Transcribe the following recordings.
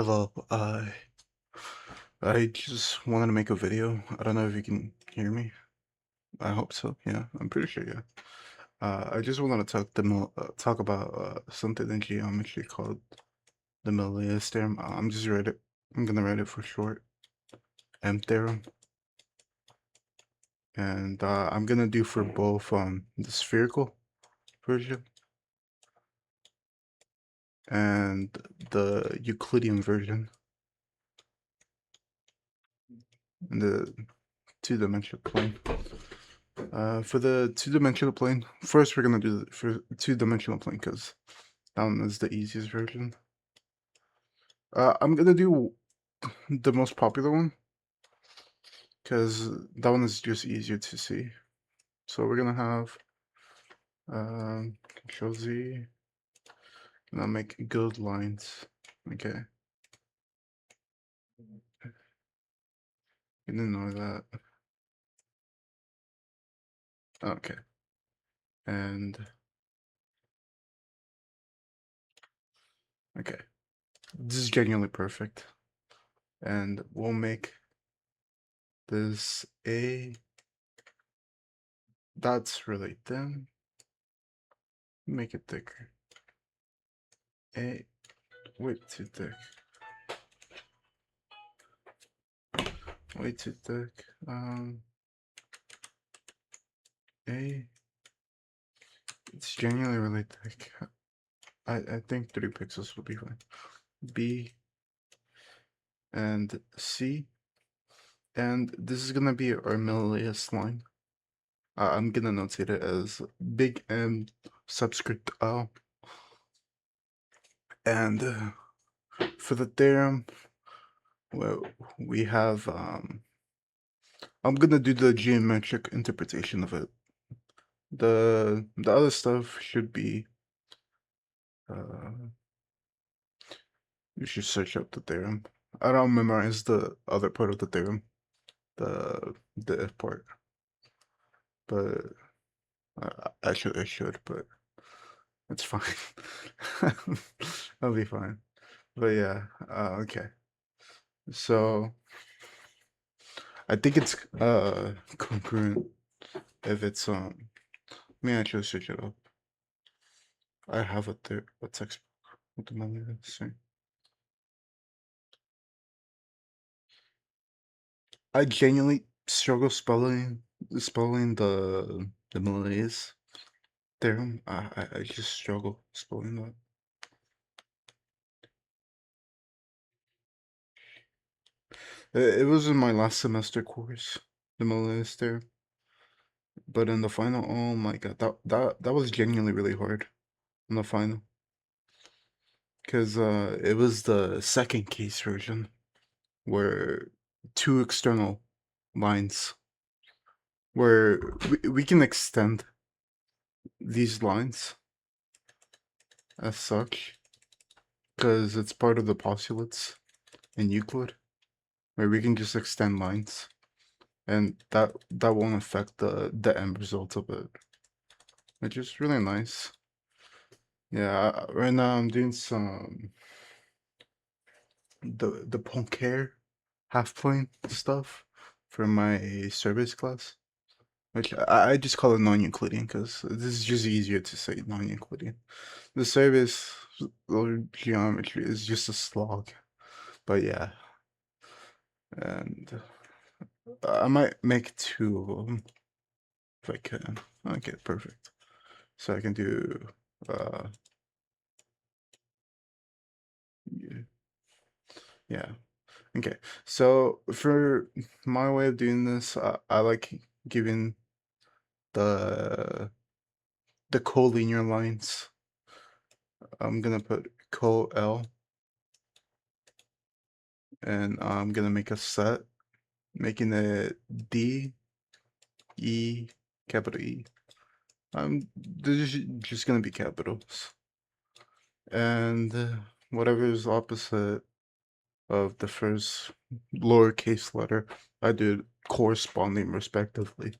Hello, I just wanted to make a video. I don't know if you can hear me. I hope so. Yeah, I'm pretty sure. Yeah. I just wanted to talk about something in geometry called the Menelaus theorem. I'm gonna write it for short. M theorem, and I'm gonna do for both the spherical version and the Euclidean version in the two-dimensional plane. For the two-dimensional plane, first we're gonna do for two-dimensional plane because that one is the easiest version. I'm gonna do the most popular one because that one is just easier to see. So we're gonna have Control Z, and I'll make good lines. Okay, you didn't know that. Okay, and okay, this is genuinely perfect, and we'll make this A. That's really thin. Make it thicker. A, way too thick. Way too thick. A, it's genuinely really thick. I think 3 pixels will be fine. B and C, and this is gonna be our Menelaus line. I'm gonna notate it as big M subscript L. And for the theorem, well, we have I'm gonna do the geometric interpretation of it. The other stuff should be you should search up the theorem. I don't memorize the other part of the theorem, the if part, but I should, but it's fine. I'll be fine. But yeah, okay. So I think it's congruent if it's let me actually search it up. I have a textbook with the Menelaus. I genuinely struggle spelling the Menelaus theorem. I just struggle spelling that. It was in my last semester course, the Menelaus theorem. But in the final, oh my god, that was genuinely really hard in the final. Because it was the second case version where two external lines where we can extend these lines as such because it's part of the postulates in Euclid where we can just extend lines and that won't affect the end result of it, which is really nice. Yeah, right now I'm doing some the Poincare half plane stuff for my service class, which I just call it non-Euclidean because this is just easier to say non-Euclidean. The service or geometry is just a slog, but yeah, and I might make 2 of them if I can. Okay, perfect. So I can do yeah. Okay, so for my way of doing this, I like giving the collinear lines. I'm gonna put co-L, and I'm gonna make a set, making it D, E, capital E. This is just gonna be capitals, and whatever is opposite of the first lowercase letter, I do corresponding respectively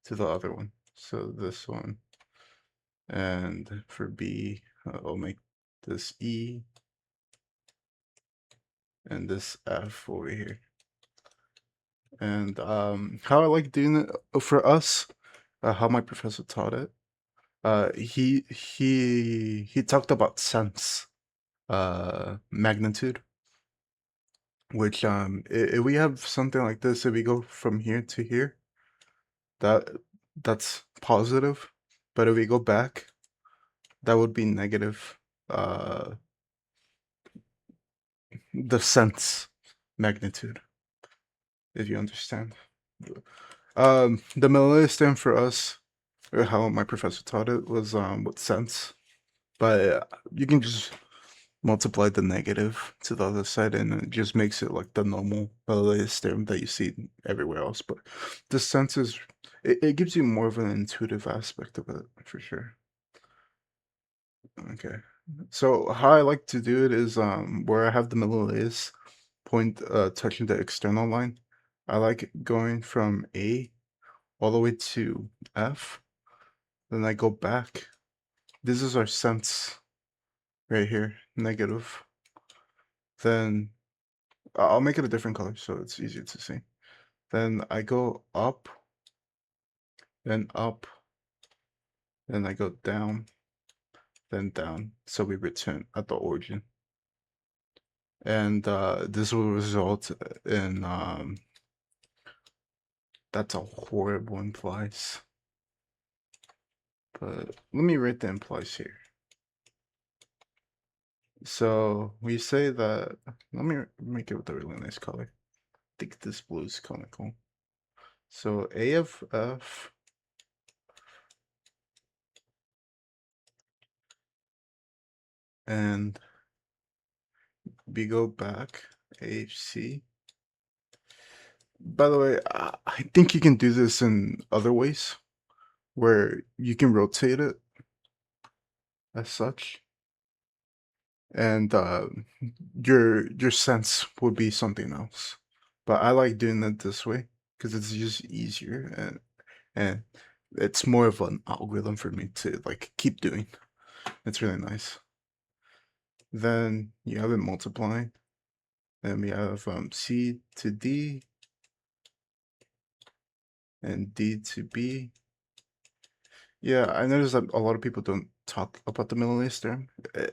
to the other one. So this one, and for B, I'll make this E, and this F over here. And how I like doing it for us, how my professor taught it. He talked about sense, magnitude, which if we have something like this, if we go from here to here, that that's positive, but if we go back, that would be negative. The sense magnitude, if you understand. The Menelaus term for us, or how my professor taught it, was with sense, but you can just multiply the negative to the other side, and it just makes it like the normal Menelaus term that you see everywhere else. But the sense is, it gives you more of an intuitive aspect of it for sure. Okay, so how I like to do it is where I have the Menelaus point touching the external line. I like going from A all the way to F. Then I go back. This is our sense right here, negative. Then I'll make it a different color so it's easier to see. Then I go up, then up, then I go down, then down. So we return at the origin. And this will result in that's a horrible implies. But let me write the implies here. So we say that, let me make it with a really nice color. I think this blue is kind of cool. So A of F and we go back AHC. By the way, I think you can do this in other ways where you can rotate it as such, and your sense would be something else. But I like doing it this way because it's just easier and it's more of an algorithm for me to like keep doing. It's really nice. Then you have it multiplying. Then we have C to D and D to B. Yeah, I noticed that a lot of people don't talk about the Menelaus theorem.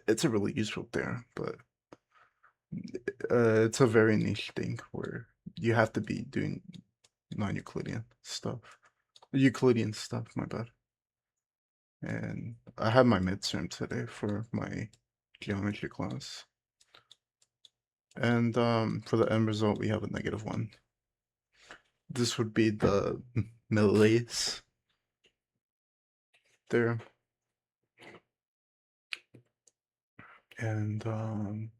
It's a really useful theorem, but it's a very niche thing where you have to be doing non-Euclidean stuff. Euclidean stuff, my bad. And I had my midterm today for my geometry class. And for the end result, we have a -1. This would be the Menelaus theorem. And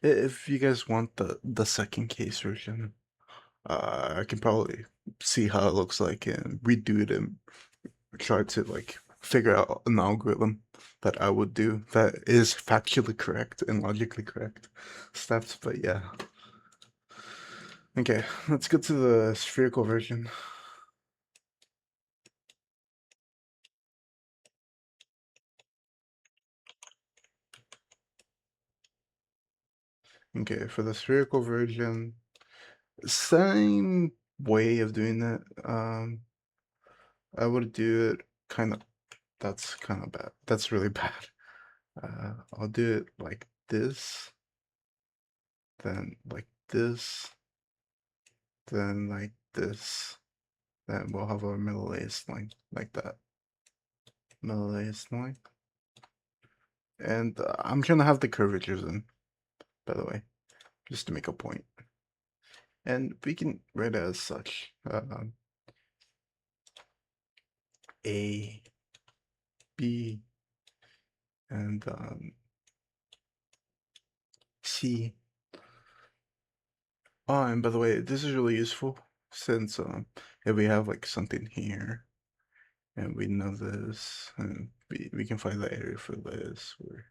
if you guys want the second case version, I can probably see how it looks like and redo it and try to like figure out an algorithm that I would do that is factually correct and logically correct steps. But yeah. Okay, let's go to the spherical version. Okay, for the spherical version, same way of doing it. I would do it kind of, that's kind of bad. That's really bad. I'll do it like this, then like this, then like this. Then we'll have our Menelaus line like that. Menelaus line. And I'm trying to have the curvatures in, by the way, just to make a point. And we can write it as such. A, B, and C. Oh, and by the way, this is really useful since if we have like something here and we know this, and we can find the area for this, or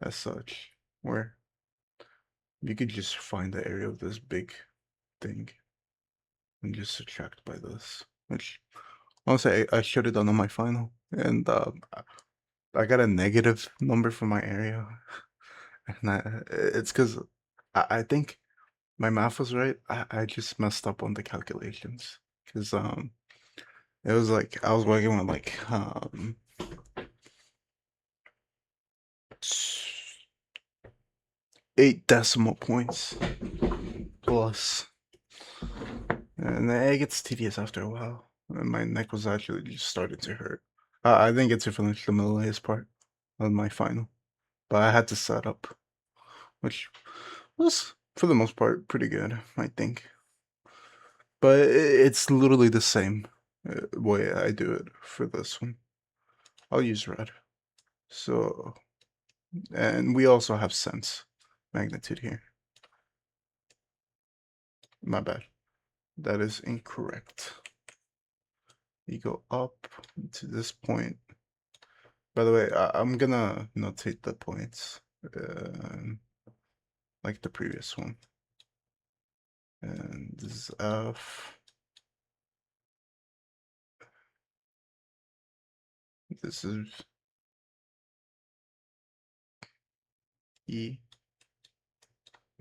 as such, where you could just find the area of this big thing and just subtract by this, which honestly I should have done on my final, and I got a negative number for my area, and it's because I think my math was right. I just messed up on the calculations because it was like I was working with like 8 decimal points plus, and it gets tedious after a while. And my neck was actually just starting to hurt. I didn't get to finish the Menelaus part of my final, but I had to set up, which was for the most part pretty good, I think. But it's literally the same way I do it for this one. I'll use red. So, and we also have sense magnitude here. My bad. That is incorrect. You go up to this point. By the way, I'm gonna notate the points like the previous one. And this is F. This is E.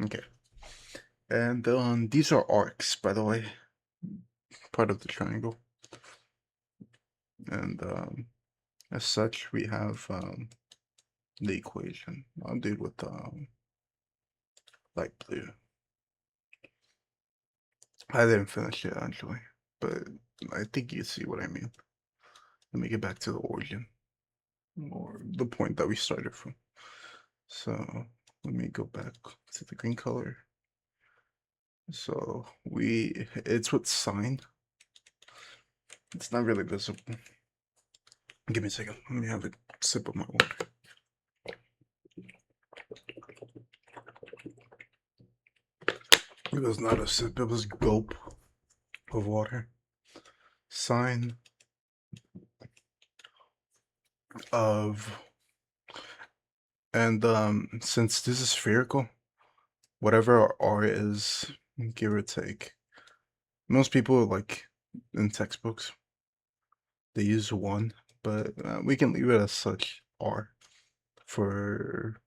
Okay. And these are arcs, by the way, part of the triangle. And as such, we have the equation. I'll do it with light blue. I didn't finish it actually, but I think you see what I mean. Let me get back to the origin, or the point that we started from. So let me go back to the green color. So it's with sine. It's not really visible. Give me a second. Let me have a sip of my water. It was not a sip, it was gulp of water. Sine of, and since this is spherical, whatever R is, give or take. Most people, like in textbooks, they use 1, but we can leave it as such, R, for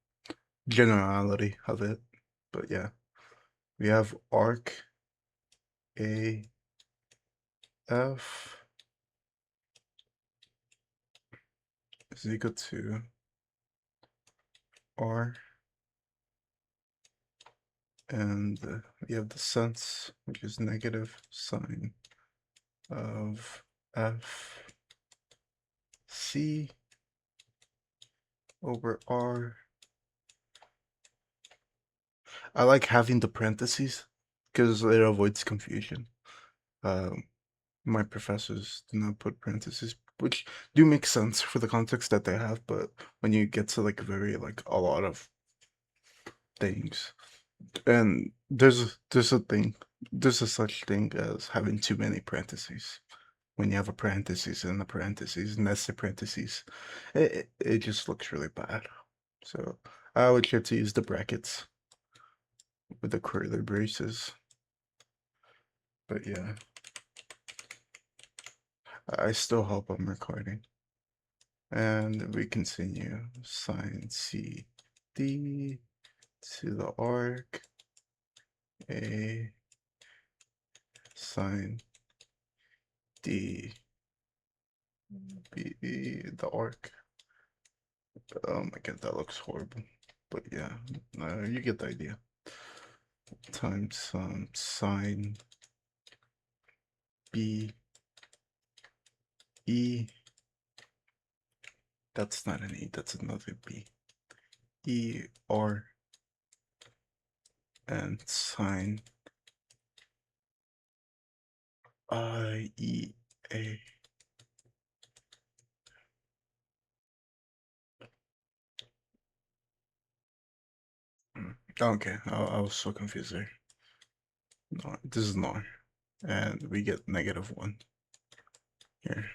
generality of it. But yeah, we have arc AF is equal to R, and we have the sense, which is negative sine of F C over R. I like having the parentheses because it avoids confusion. My professors do not put parentheses, which do make sense for the context that they have, but when you get to like a lot of things, and there's a such thing as having too many parentheses. When you have a parentheses and a parentheses and nested parentheses, it just looks really bad. So I would try to use the brackets with the curly braces. But yeah, I still hope I'm recording. And we continue sine C D to the arc A sine D B the arc. Oh my god, that looks horrible. But yeah, you get the idea. Times sine B E. That's not an E, that's another B. E R and sine I E A. Okay, I was so confused there. No, this is not. And we get -1 here.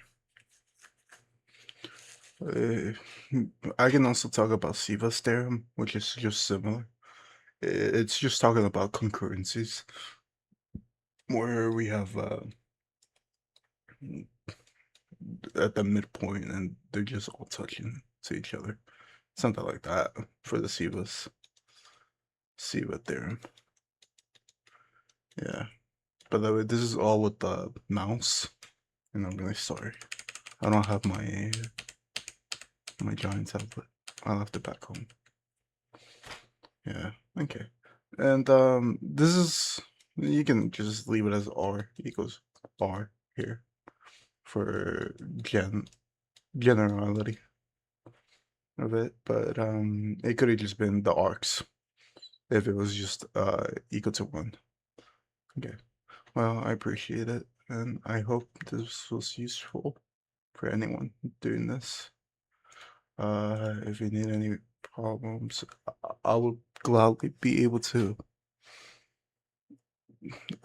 I can also talk about Siva's theorem, which is just similar. It's just talking about concurrencies, where we have at the midpoint and they're just all touching to each other. Something like that for the Sivas. see what theorem. Yeah. By the way, this is all with the mouse, and I'm really sorry. I don't have my giant tablet. I left it back home. Yeah, okay. And this is, you can just leave it as R equals R here for generality of it, but it could have just been the arcs if it was just equal to 1. Okay. Well, I appreciate it, and I hope this was useful for anyone doing this. If you need any problems, I will gladly be able to.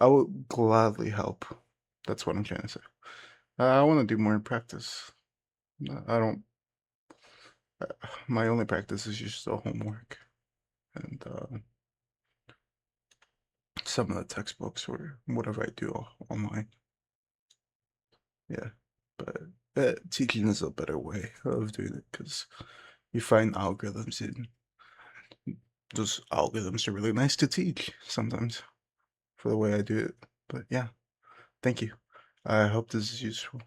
I will gladly help. That's what I'm trying to say. I want to do more practice. I don't. My only practice is just the homework and some of the textbooks or whatever I do online. Yeah, but teaching is a better way of doing it because you find algorithms, and those algorithms are really nice to teach sometimes for the way I do it. But yeah, thank you. I hope this is useful.